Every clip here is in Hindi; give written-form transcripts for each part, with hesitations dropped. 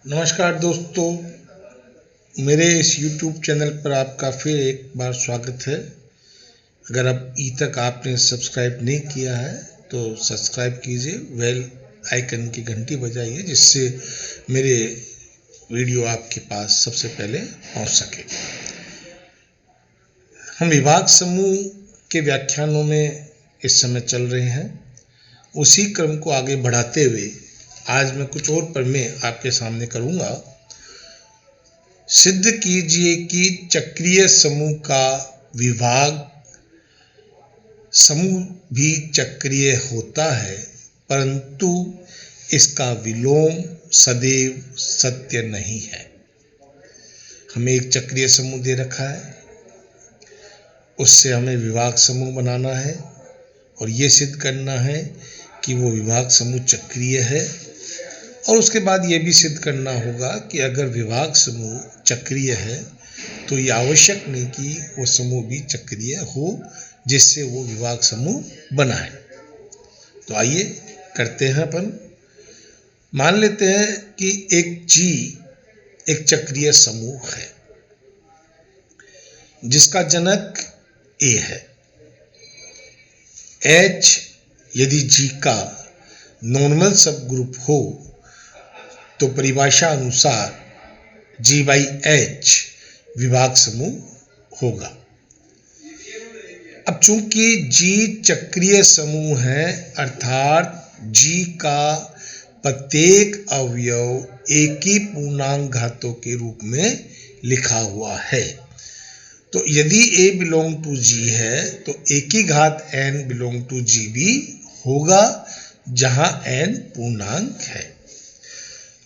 नमस्कार दोस्तों, मेरे इस YouTube चैनल पर आपका फिर एक बार स्वागत है। अगर अभी तक आपने सब्सक्राइब नहीं किया है तो सब्सक्राइब कीजिए, बेल आइकन की घंटी बजाइए जिससे मेरे वीडियो आपके पास सबसे पहले पहुंच सके। हम विभाग समूह के व्याख्यानों में इस समय चल रहे हैं। उसी क्रम को आगे बढ़ाते हुए आज मैं कुछ और प्रमेय आपके सामने करूंगा। सिद्ध कीजिए कि चक्रीय समूह का विभाग समूह भी चक्रीय होता है, परंतु इसका विलोम सदैव सत्य नहीं है। हमें एक चक्रीय समूह दे रखा है, उससे हमें विभाग समूह बनाना है और ये सिद्ध करना है कि वो विभाग समूह चक्रीय है। और उसके बाद ये भी सिद्ध करना होगा कि अगर विभाग समूह चक्रीय है तो ये आवश्यक नहीं कि वो समूह भी चक्रीय हो जिससे वो विभाग समूह बना है। तो आइए करते हैं अपन। मान लेते हैं कि एक G एक चक्रीय समूह है जिसका जनक A है। H यदि G का नॉर्मल सब ग्रुप हो तो परिभाषा अनुसार G/H विभाग समूह होगा। अब चूंकि G चक्रीय समूह है अर्थात G का प्रत्येक अवयव एक ही पूर्णांक घातों के रूप में लिखा हुआ है, तो यदि A बिलोंग टू G है तो एक ही घात n बिलोंग टू G भी होगा जहां n पूर्णांक है।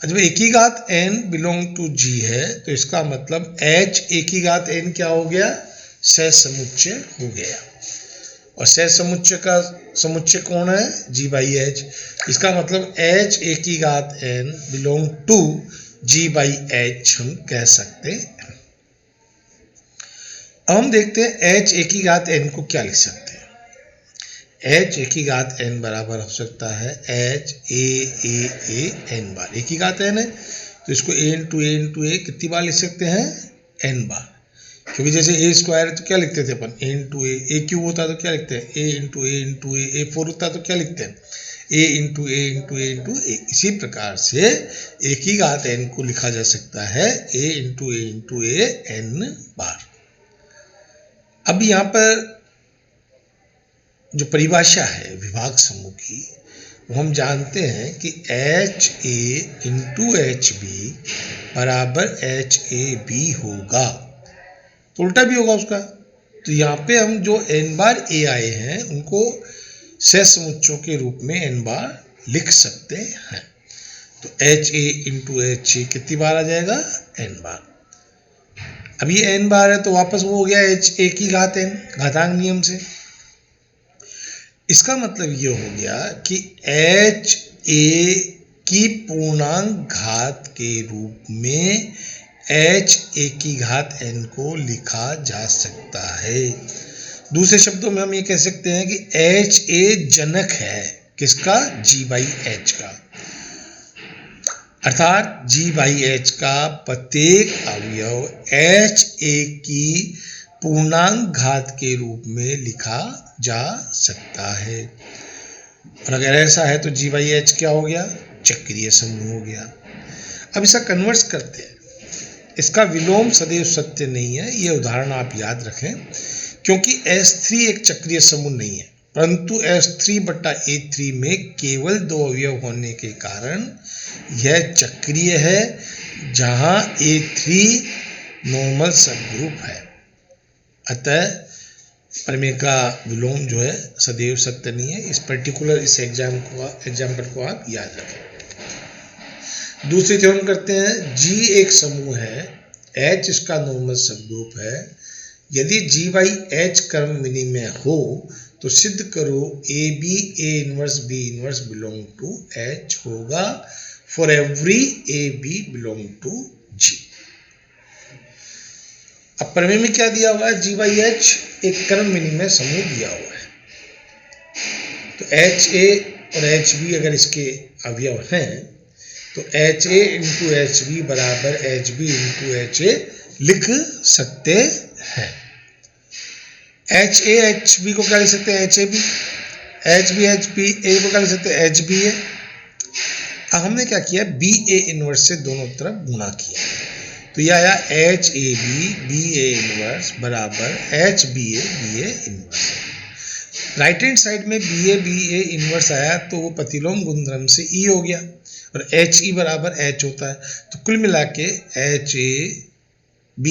जब एक ही घात n बिलोंग टू G है तो इसका मतलब H एक ही घात n क्या हो गया? सहसमुच्चय हो गया। और सहसमुच्चय का समुच्चय कौन है? G/H। इसका मतलब H एक ही घात n बिलोंग टू G/H हम कह सकते हैं। अब हम देखते हैं H एक ही घात n को क्या लिख सकते हैं। H एक ही घात n बराबर हो सकता है H a n बार। एक ही घात n है तो इसको a कितनी बार लिख सकते हैं? n बार। क्योंकि जैसे a स्क्वायर तो क्या लिखते थे अपन? a क्यूब होता तो क्या लिखते हैं? a 4 होता तो क्या लिखते हैं? a। इसी प्रकार से एक ही घात n को लिखा जा सकता है a n बार। अब यहाँ पर जो परिभाषा है विभाग समूह की वो हम जानते हैं कि HA इंटू HB बराबर HAB होगा, तो उल्टा भी होगा उसका। तो यहाँ पे हम जो n बार A आए हैं उनको सहसमुच्चयों के रूप में n बार लिख सकते हैं। तो HA इंटू HA कितनी बार आ जाएगा? n बार। अब ये n बार है तो वापस वो हो गया H एक ही घात n घातांक नियम से। इसका मतलब ये हो गया कि H A की पूर्णांक घात के रूप में H A की घात n को लिखा जा सकता है। दूसरे शब्दों में हम ये कह सकते हैं कि H A जनक है किसका? G/H का। अर्थात G/H का प्रत्येक अवयव H A की पूर्णांक घात के रूप में लिखा जा सकता है। और अगर ऐसा है तो G/H क्या हो गया? चक्रीय समूह हो गया। अब इसका कन्वर्स करते हैं। इसका विलोम सदैव सत्य नहीं है, ये उदाहरण आप याद रखें, क्योंकि S3 एक चक्रीय समूह नहीं है, परंतु S3/A3 में केवल 2 अवयव होने के कारण यह चक्रीय है, जहां A3 नॉर्मल सबग्रुप है। अतः प्रमेय का विलोम जो है सदैव सत्य नहीं है। इस पर्टिकुलर इस एग्जाम्पल को आप याद रखें। दूसरी थ्योरम करते हैं। G एक समूह है, H इसका नॉर्मल सबग्रुप है। यदि G/H क्रम विनिमय हो तो सिद्ध करो AB A inverse B inverse belong to H होगा for every AB belong to G। अब प्रमेय में क्या दिया हुआ है? G/H एक क्रम विनिमय समूह दिया हुआ है, तो HA और HB अगर इसके अवयव हैं तो HA इंटू HB बराबर HB इंटू HA लिख सकते हैं। HA HB को क्या लिख सकते हैं, HAB, HB HBA को क्या लिख सकते हैं, HBA। अब हमने क्या किया, BA इनवर्स से दोनों तरफ गुणा किया, तो यह आया HAB BA इनवर्स बराबर HBA BA inverse. Right hand side में BA BA इनवर्स आया तो वो प्रतिलोम गुणधर्म से E हो गया और HE बराबर H होता है, तो कुल मिला के HAB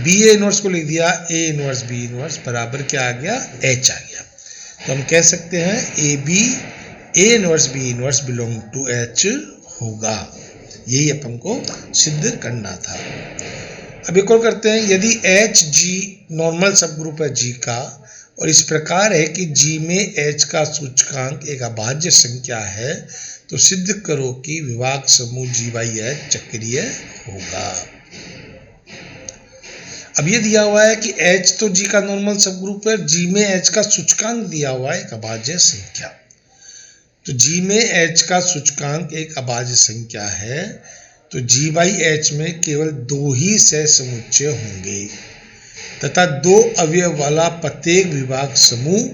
BA इनवर्स को लिख दिया A इनवर्स B इनवर्स बराबर क्या आ गया, H आ गया। तो हम कह सकते हैं AB A inverse B inverse belong to H होगा। यही अपन को सिद्ध करना था। अब एक और करते हैं, यदि HG नॉर्मल सब ग्रुप है G का और इस प्रकार है कि G में H का सूचकांक एक अभाज्य संख्या है, तो सिद्ध करो कि विभाग समूह G/H चक्रीय होगा। अब ये दिया हुआ है कि H तो G का नॉर्मल सब ग्रुप है, G में H का सूचकांक दिया हुआ है एक अभाज्य संख्या, तो G में H का सूचकांक एक अभाज्य संख्या है, तो G/H में केवल दो ही सहसमुच्चय होंगे तथा दो अवयव वाला प्रत्येक विभाग समूह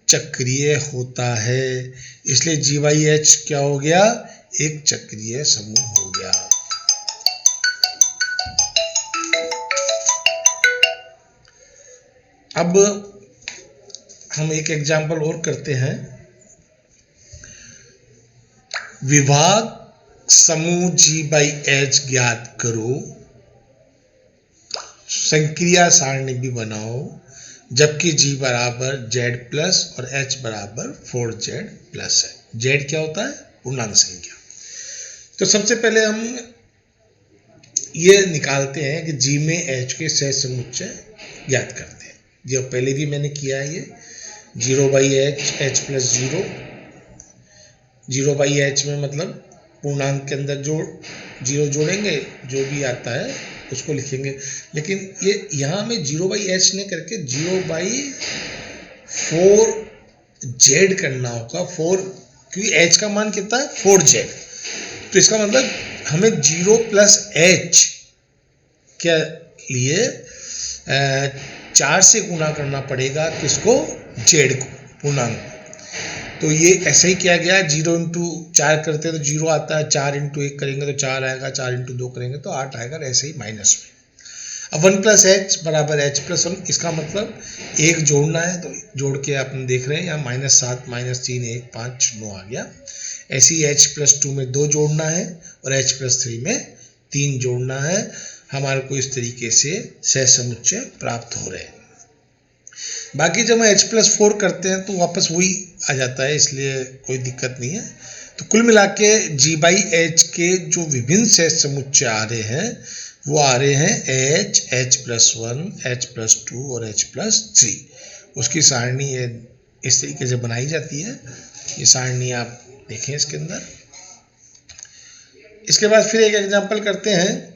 चक्रीय होता है, इसलिए G/H क्या हो गया, एक चक्रीय समूह हो गया। अब हम एक एग्जाम्पल और करते हैं। विभाग समूह G/H ज्ञात करो, संक्रिया सारणी भी बनाओ, जबकि G बराबर Z प्लस और H बराबर 4Z प्लस है। Z क्या होता है, पूर्णांक संख्या। तो सबसे पहले हम ये निकालते हैं कि G में H के सहसमुच्चय ज्ञात करते हैं। जो पहले भी मैंने किया है, ये 0/H H प्लस 0, 0/H में मतलब पूर्णांक के अंदर जो 0 जोड़ेंगे, जो भी आता है उसको लिखेंगे, लेकिन ये यहाँ में 0/H नहीं करके 0/4Z करना होगा। 4 क्योंकि H का मान कितना है, 4Z, तो इसका मतलब हमें 0 प्लस H के लिए 4 से गुणा करना पड़ेगा, किसको, Z को, पूर्णांक। तो ये ऐसे ही किया गया, 0 इंटू 4 करते हैं तो 0 आता है, 4 इंटू 1 करेंगे तो 4 आएगा, 4 इंटू 2 करेंगे तो 8 आएगा, ऐसे ही माइनस में। अब 1 प्लस H बराबर H प्लस 1, इसका मतलब 1 जोड़ना है, तो जोड़ के अपन देख रहे हैं यहाँ -7 -3 1 5 9 आ गया। ऐसे ही H प्लस 2 में 2 जोड़ना है और H प्लस 3 में 3 जोड़ना है। हमारे को इस तरीके से सहसमुच्चय प्राप्त हो रहे हैं। बाकी जब हम H प्लस 4 करते हैं तो वापस वही आ जाता है, इसलिए कोई दिक्कत नहीं है। तो कुल मिला के G/H के जो विभिन्न सहसमुच्चय आ रहे हैं वो आ रहे हैं H, H plus 1, H plus 2 और H प्लस 3। उसकी सारणी इस तरीके से बनाई जाती है। ये सारणी आप देखें इसके अंदर। इसके बाद फिर एक एग्जाम्पल करते हैं।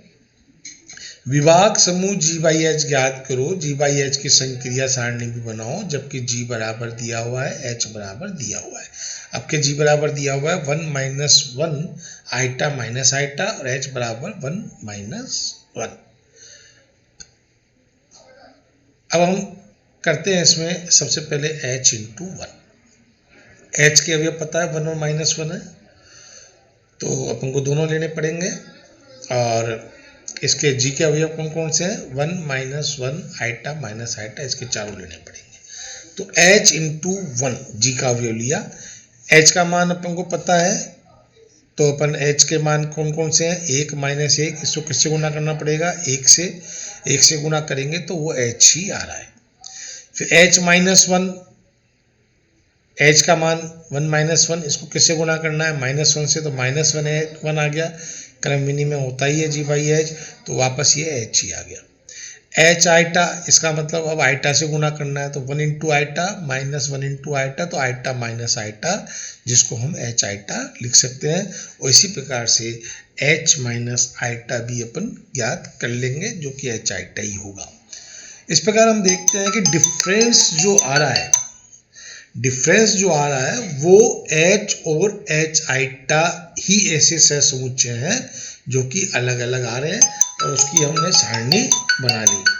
विभाग समूह G/H ज्ञात करो, G/H की संक्रिया सारणी भी बनाओ, जबकि G बराबर दिया हुआ है, H बराबर दिया हुआ है। आपके G बराबर दिया हुआ है 1 - 1 आइटा माइनस आइटा और H बराबर 1 - 1। अब हम करते हैं इसमें सबसे पहले H इंटू 1। H के अवयव पता है 1 और -1 है, तो अपन को दोनों लेने पड़ेंगे। और इसके G के अवयव कौन कौन से हैं, 1 - 1 आइटा माइनस आइटा, इसके चारों लेने पड़ेंगे। तो H इंटू 1 G का अवयव लिया। H का मान अपन को पता है, तो अपन H के मान कौन कौन से हैं, 1 - 1, इसको किससे गुना करना पड़ेगा, 1 से गुना करेंगे तो वो H ही आ रहा है। फिर H - 1, H का मान 1 - 1, इसको किससे गुना करना है, -1 से, तो -1 आ गया। क्रम विनिमय होता ही है G/H, तो वापस ये H ही आ गया। H आइटा, इसका मतलब अब आइटा से गुना करना है, तो 1 इंटू आइटा -1 इंटू आइटा, तो आइटा माइनस आइटा, जिसको हम H आइटा लिख सकते हैं। और इसी प्रकार से H माइनस आइटा भी अपन ज्ञात कर लेंगे, जो कि H आइटा ही होगा। इस प्रकार हम देखते हैं कि डिफरेंस जो आ रहा है, डिफरेंस जो आ रहा है वो H और H आइटा ही ऐसे सहसमुच्चय हैं जो कि अलग अलग आ रहे हैं और उसकी हमने सारणी बना ली।